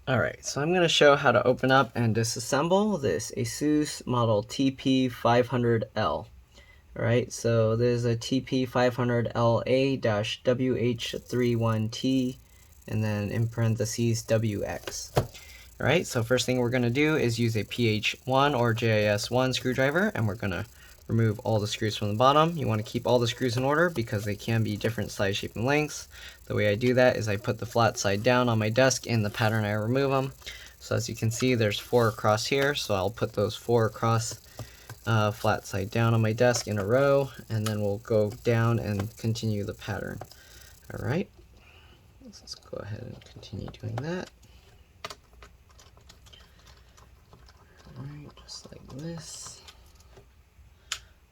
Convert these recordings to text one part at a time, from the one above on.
Alright, so I'm going to show how to open up and disassemble this ASUS model TP500L. Alright, so there's a TP500LA-WH31T and then in parentheses WX. Alright, so first thing we're going to do is use a PH1 or JIS1 screwdriver, and we're going to remove all the screws from the bottom. You want to keep all the screws in order because they can be different size, shape, and lengths. The way I do that is I put the flat side down on my desk in the pattern I remove them. So as you can see, there's 4 across here, so I'll put those 4 across flat side down on my desk in a row, and then we'll go down and continue the pattern. Alright, let's go ahead and continue doing that. Alright, just like this.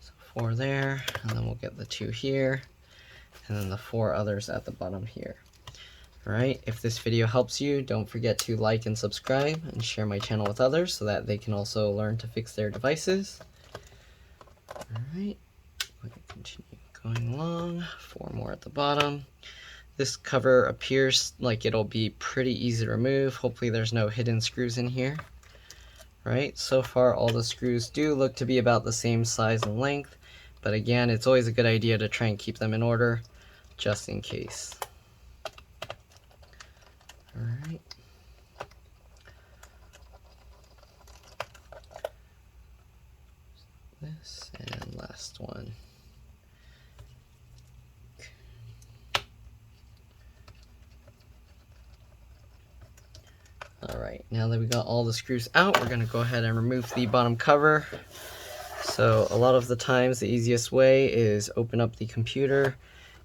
So 4 there, and then we'll get the 2 here, and then the 4 others at the bottom here. Alright, if this video helps you, don't forget to like and subscribe and share my channel with others so that they can also learn to fix their devices. Alright, we'll continue going along. 4 more at the bottom. This cover appears like it'll be pretty easy to remove. Hopefully there's no hidden screws in here. Right, so far all the screws do look to be about the same size and length, but again, it's always a good idea to try and keep them in order just in case. Alright. This and last one. Alright, now that we got all the screws out, we're going to go ahead and remove the bottom cover. So a lot of the times the easiest way is open up the computer,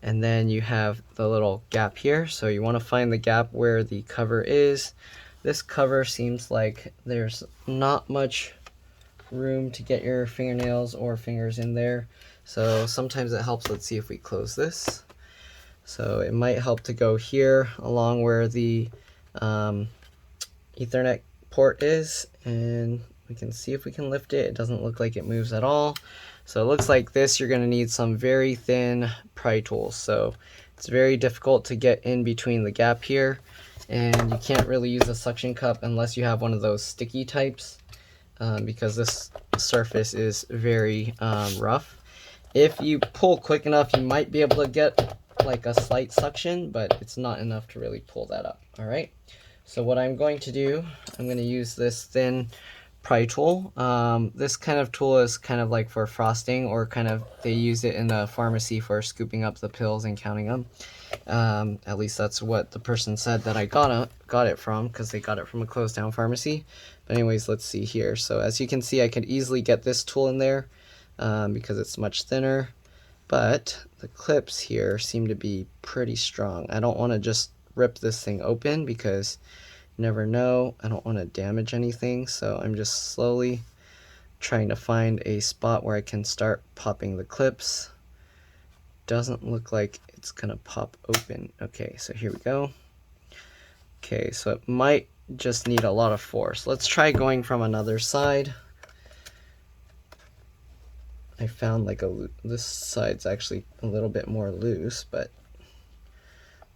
and then you have the little gap here. So you want to find the gap where the cover is. This cover seems like there's not much room to get your fingernails or fingers in there. So sometimes it helps. Let's see if we close this. So it might help to go here along where the Ethernet port is, and we can see if we can lift it. It doesn't look like it moves at all. So it looks like this, you're going to need some very thin pry tools. So it's very difficult to get in between the gap here, and you can't really use a suction cup unless you have one of those sticky types, because this surface is very rough. If you pull quick enough, you might be able to get like a slight suction, but it's not enough to really pull that up. All right. So what I'm going to do, I'm going to use this thin pry tool. This kind of tool is kind of like for frosting, or kind of they use it in the pharmacy for scooping up the pills and counting them. At least that's what the person said that I got it from, because they got it from a closed down pharmacy. But anyways, let's see here. So as you can see, I could easily get this tool in there because it's much thinner. But the clips here seem to be pretty strong. I don't want to just rip this thing open because you never know. I don't want to damage anything, so I'm just slowly trying to find a spot where I can start popping the clips. Doesn't look like it's gonna pop open. Okay, so here we go. Okay, so it might just need a lot of force. Let's try going from another side. I found like this side's actually a little bit more loose, but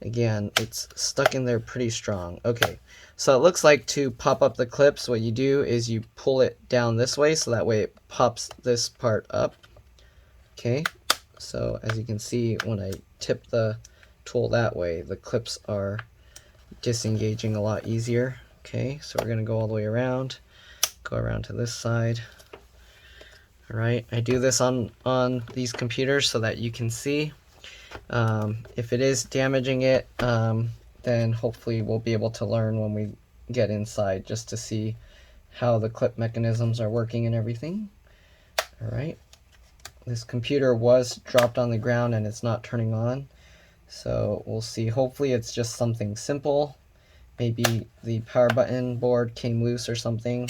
again, it's stuck in there pretty strong. Okay, so it looks like to pop up the clips, what you do is you pull it down this way, so that way it pops this part up. Okay, so as you can see, when I tip the tool that way, the clips are disengaging a lot easier. Okay, so we're going to go all the way around, go around to this side. Alright, I do this on these computers so that you can see. If it is damaging it, then hopefully we'll be able to learn when we get inside, just to see how the clip mechanisms are working and everything. Alright, this computer was dropped on the ground and it's not turning on, so we'll see. Hopefully it's just something simple. Maybe the power button board came loose or something.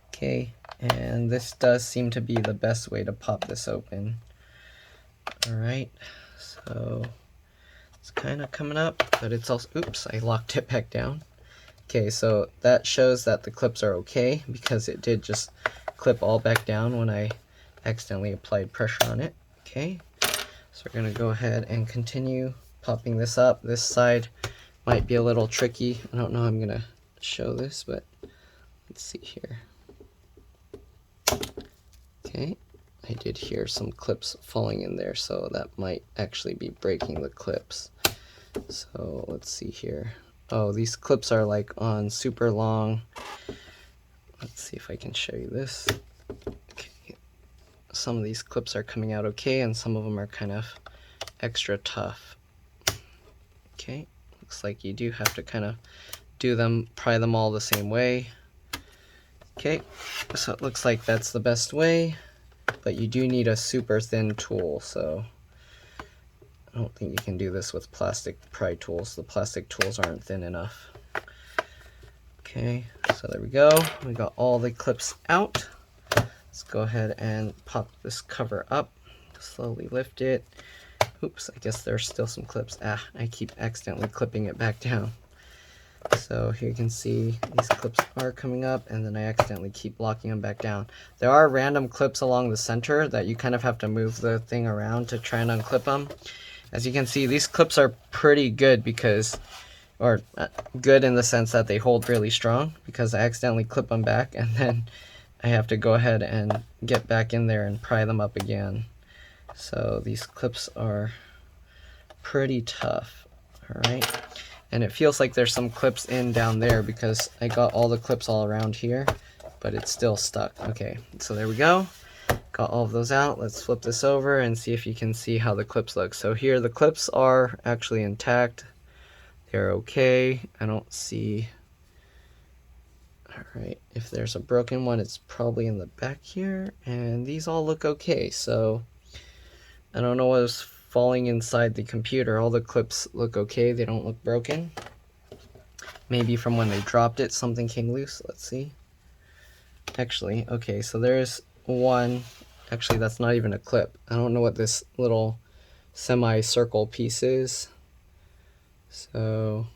Okay, and this does seem to be the best way to pop this open. Alright, so it's kind of coming up, but it's also, oops, I locked it back down. Okay, so that shows that the clips are okay, because it did just clip all back down when I accidentally applied pressure on it. Okay, so we're going to go ahead and continue popping this up. This side might be a little tricky. I don't know how I'm gonna show this, but let's see here. Okay, I did hear some clips falling in there, so that might actually be breaking the clips. So let's see here. Oh, these clips are like on super long. Let's see if I can show you this. Okay. Some of these clips are coming out okay, and some of them are kind of extra tough. Okay, looks like you do have to kind of pry them all the same way. Okay, so it looks like that's the best way, but you do need a super thin tool, so I don't think you can do this with plastic pry tools. The plastic tools aren't thin enough. Okay, so there we go. We got all the clips out. Let's go ahead and pop this cover up. Slowly lift it. Oops, I guess there's still some clips. I keep accidentally clipping it back down. So here you can see these clips are coming up, and then I accidentally keep locking them back down. There are random clips along the center that you kind of have to move the thing around to try and unclip them. As you can see, these clips are pretty good because, or good in the sense that they hold really strong, because I accidentally clip them back and then I have to go ahead and get back in there and pry them up again. So these clips are pretty tough. Alright. And it feels like there's some clips in down there because I got all the clips all around here, but it's still stuck. Okay, so there we go. Got all of those out. Let's flip this over and see if you can see how the clips look. So here the clips are actually intact. They're okay. I don't see... Alright, if there's a broken one, it's probably in the back here. And these all look okay, so I don't know what was falling inside the computer. All the clips look okay. They don't look broken. Maybe from when they dropped it, something came loose. Let's see. Actually, okay, so there's one. Actually, that's not even a clip. I don't know what this little semi-circle piece is. So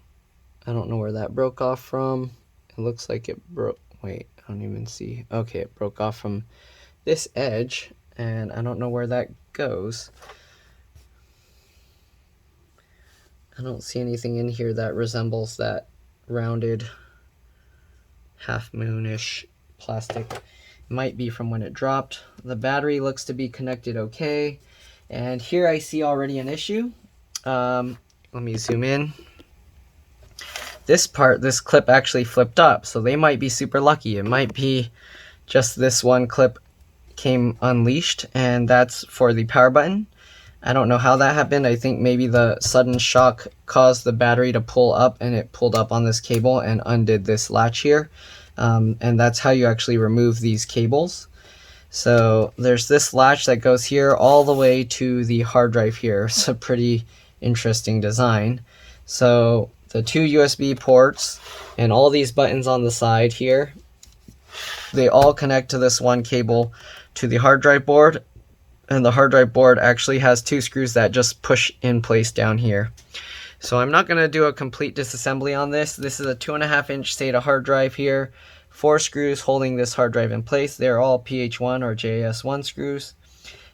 I don't know where that broke off from. It looks like it broke. Wait, I don't even see. Okay, it broke off from this edge, and I don't know where that goes. I don't see anything in here that resembles that rounded half moon-ish plastic. It might be from when it dropped. The battery looks to be connected okay. And here I see already an issue. Let me zoom in. This part, this clip actually flipped up, so they might be super lucky. It might be just this one clip came unleashed, and that's for the power button. I don't know how that happened. I think maybe the sudden shock caused the battery to pull up, and it pulled up on this cable and undid this latch here. And that's how you actually remove these cables. So there's this latch that goes here all the way to the hard drive here. It's a pretty interesting design. So the two USB ports and all these buttons on the side here, they all connect to this one cable to the hard drive board. And the hard drive board actually has two screws that just push in place down here. So I'm not going to do a complete disassembly on this. This is a 2.5-inch SATA hard drive here. 4 screws holding this hard drive in place. They're all PH1 or JS1 screws.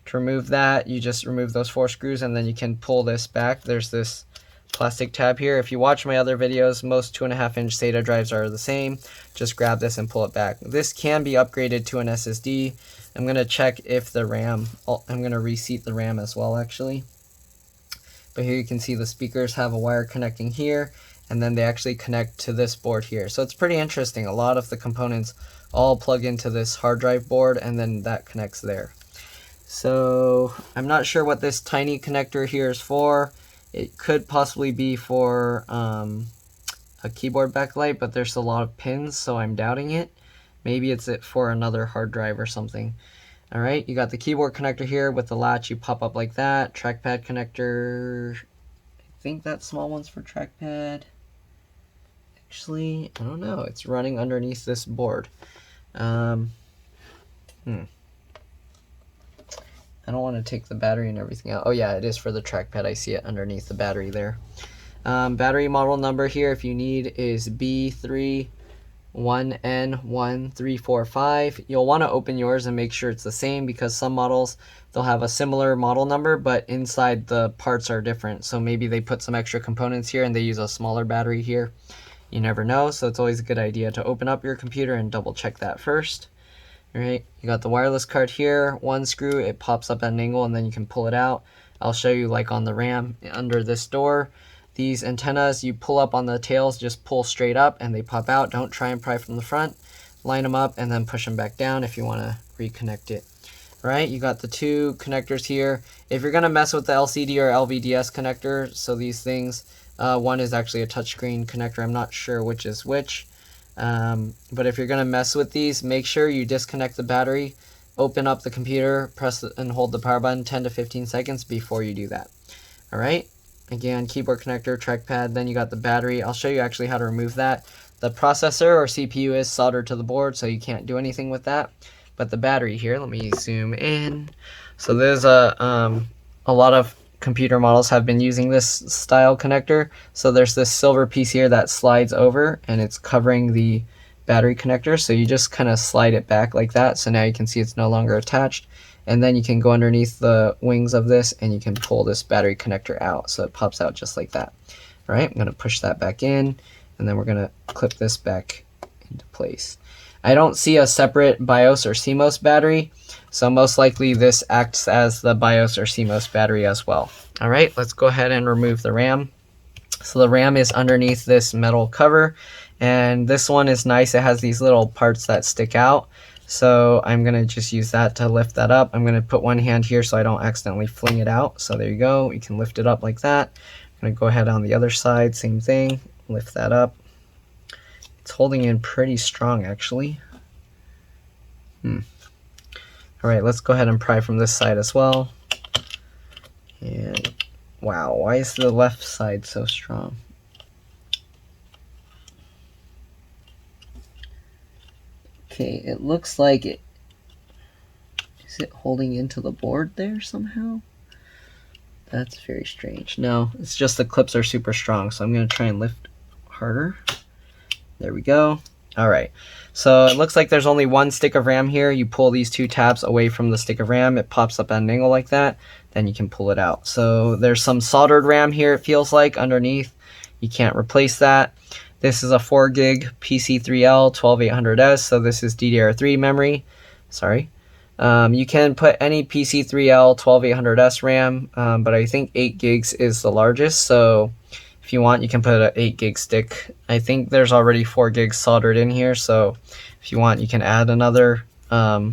To remove that, you just remove those 4 screws and then you can pull this back. There's this plastic tab here. If you watch my other videos, most 2.5-inch SATA drives are the same. Just grab this and pull it back. This can be upgraded to an SSD. I'm going to check if the RAM, I'm going to reseat the RAM as well actually. But here you can see the speakers have a wire connecting here, and then they actually connect to this board here. So it's pretty interesting. A lot of the components all plug into this hard drive board, and then that connects there. So I'm not sure what this tiny connector here is for. It could possibly be for a keyboard backlight, but there's a lot of pins, so I'm doubting it. Maybe it's for another hard drive or something. Alright, you got the keyboard connector here with the latch. You pop up like that. Trackpad connector. I think that small one's for trackpad. Actually, I don't know. It's running underneath this board. I don't want to take the battery and everything out. Oh yeah, it is for the trackpad. I see it underneath the battery there. Battery model number here, if you need, is B3. 1N1345. You'll want to open yours and make sure it's the same, because some models, they'll have a similar model number, but inside the parts are different. So maybe they put some extra components here and they use a smaller battery here. You never know, so it's always a good idea to open up your computer and double check that first. All right, you got the wireless card here, one screw, it pops up at an angle and then you can pull it out. I'll show you like on the RAM under this door. These antennas, you pull up on the tails, just pull straight up and they pop out. Don't try and pry from the front. Line them up and then push them back down if you want to reconnect it. All right, you got the two connectors here. If you're going to mess with the LCD or LVDS connector, so these things, one is actually a touchscreen connector. I'm not sure which is which. But if you're going to mess with these, make sure you disconnect the battery, open up the computer, press and hold the power button 10 to 15 seconds before you do that. All right. Again, keyboard connector, trackpad, then you got the battery. I'll show you actually how to remove that. The processor or CPU is soldered to the board, so you can't do anything with that. But the battery here, let me zoom in. So there's a lot of computer models have been using this style connector. So there's this silver piece here that slides over and it's covering the battery connector. So you just kind of slide it back like that. So now you can see it's no longer attached. And then you can go underneath the wings of this and you can pull this battery connector out. So it pops out just like that. All right, I'm going to push that back in and then we're going to clip this back into place. I don't see a separate BIOS or CMOS battery, so most likely this acts as the BIOS or CMOS battery as well. All right, let's go ahead and remove the RAM. So the RAM is underneath this metal cover, and this one is nice. It has these little parts that stick out. So I'm going to just use that to lift that up. I'm going to put one hand here so I don't accidentally fling it out. So there you go. You can lift it up like that. I'm going to go ahead on the other side, same thing. Lift that up. It's holding in pretty strong, actually. All right, let's go ahead and pry from this side as well. And wow, why is the left side so strong? Okay, it looks like it. Is it holding into the board there somehow? That's very strange. No, it's just the clips are super strong, so I'm going to try and lift harder. There we go. All right, so it looks like there's only one stick of RAM here. You pull these two tabs away from the stick of RAM, it pops up at an angle like that, then you can pull it out. So there's some soldered RAM here, it feels like, underneath. You can't replace that. This is a 4 gig PC3L-WH31T, so this is DDR3 memory. Sorry. You can put any PC3L-WH31T RAM, but I think 8 gigs is the largest, so if you want, you can put an 8 gig stick. I think there's already 4 gigs soldered in here, so if you want, you can add another by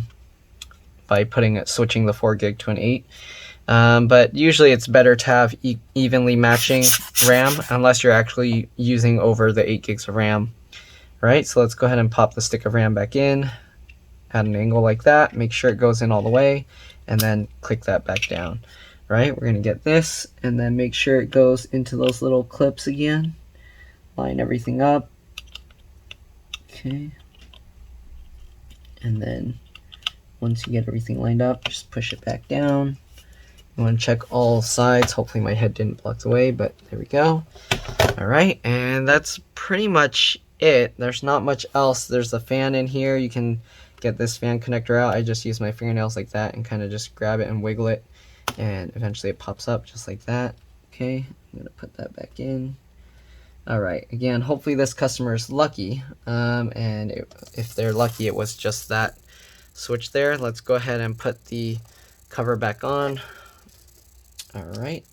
switching the 4 gig to an 8. But usually it's better to have evenly matching RAM unless you're actually using over the 8 gigs of RAM. All right, so let's go ahead and pop the stick of RAM back in at an angle like that. Make sure it goes in all the way, and then click that back down. Right, we're going to get this and then make sure it goes into those little clips again. Line everything up. Okay. And then once you get everything lined up, just push it back down. You want to check all sides. Hopefully my head didn't block the way, but there we go. All right, and that's pretty much it. There's not much else. There's a fan in here. You can get this fan connector out. I just use my fingernails like that and kind of just grab it and wiggle it. And eventually it pops up just like that. Okay, I'm gonna put that back in. All right, again, hopefully this customer is lucky, and if they're lucky, it was just that switch there. Let's go ahead and put the cover back on. All right,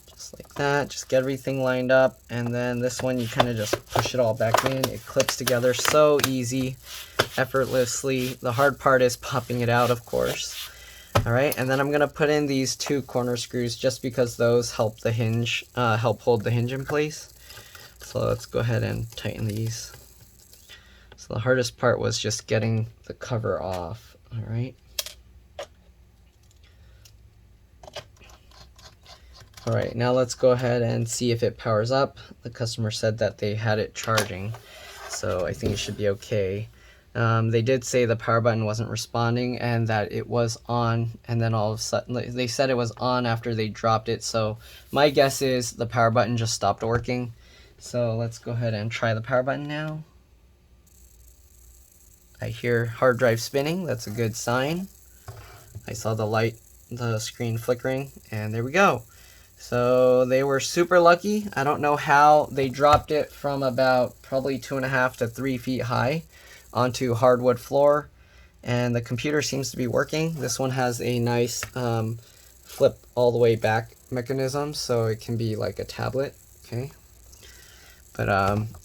just like that. Just get everything lined up, and then this one you kind of just push it all back in. It clips together so easy, effortlessly. The hard part is popping it out, of course. All right, and then I'm gonna put in these 2 corner screws just because those help the hinge, help hold the hinge in place. So let's go ahead and tighten these. So the hardest part was just getting the cover off. All right. All right, now let's go ahead and see if it powers up. The customer said that they had it charging, so I think it should be okay. They did say the power button wasn't responding and that it was on, and then all of a sudden they said it was on after they dropped it. So my guess is the power button just stopped working. So let's go ahead and try the power button now. I hear hard drive spinning. That's a good sign. I saw the screen flickering, and there we go. So they were super lucky. I don't know how they dropped it from about probably 2.5 to 3 feet high onto hardwood floor, and the computer seems to be working. This one has a nice flip all the way back mechanism, so it can be like a tablet. Okay. But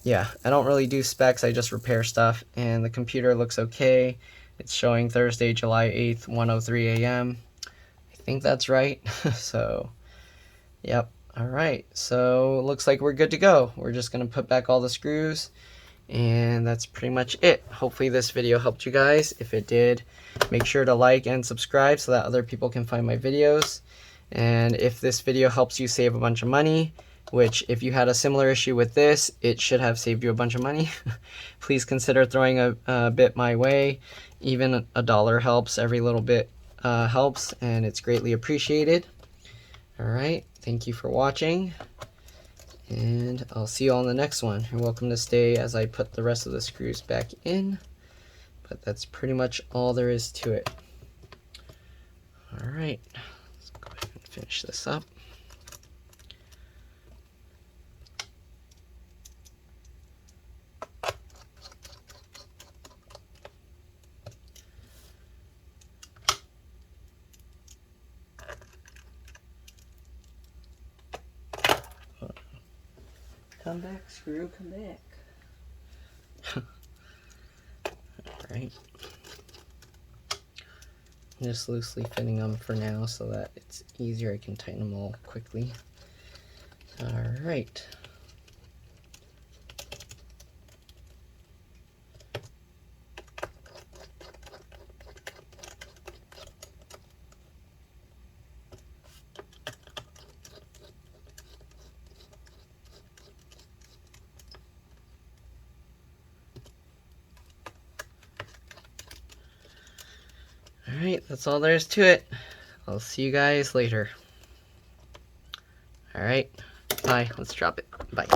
yeah, I don't really do specs, I just repair stuff, and the computer looks okay. It's showing Thursday, July 8th, 1:03 a.m. I think that's right. So, yep. Alright, so looks like we're good to go. We're just going to put back all the screws, and that's pretty much it. Hopefully this video helped you guys. If it did, make sure to like and subscribe so that other people can find my videos. And if this video helps you save a bunch of money, which if you had a similar issue with this, it should have saved you a bunch of money, please consider throwing a bit my way. Even $1 helps. Every little bit helps, and it's greatly appreciated. Alright, thank you for watching, and I'll see you all in the next one. You're welcome to stay as I put the rest of the screws back in, but that's pretty much all there is to it. Alright, let's go ahead and finish this up. Come back, screw, come back. Alright. I'm just loosely fitting them for now so that it's easier. I can tighten them all quickly. Alright. Alright, that's all there is to it. I'll see you guys later. Alright, bye. Let's drop it. Bye.